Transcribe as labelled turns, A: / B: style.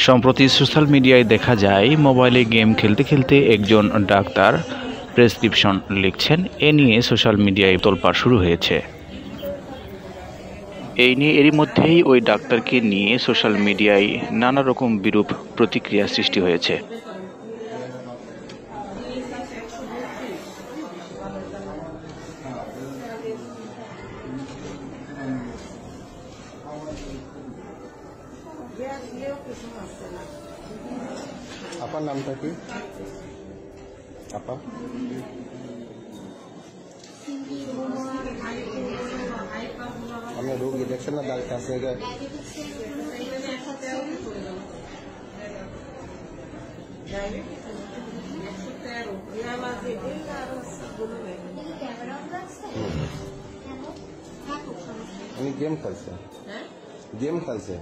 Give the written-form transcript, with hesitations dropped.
A: সম্প্রতি সোশ্যাল মিডিয়ায় দেখা যায় মোবাইলে গেম খেলতে খেলতে একজন ডাক্তার প্রেসক্রিপশন লিখছেন। এ নিয়ে সোশ্যাল মিডিয়ায় তোলপাড় শুরু হয়েছে। এরই মধ্যেই ওই ডাক্তারকে নিয়ে সোশ্যাল মিডিয়ায় নানা রকম বিরূপ প্রতিক্রিয়া সৃষ্টি হয়েছে।
B: আপনার নামটা কি? আপা আপনার রোগী দেখছেন না ডাক্তার কাছে উনি গেম খেলছে, গেম খেলছে।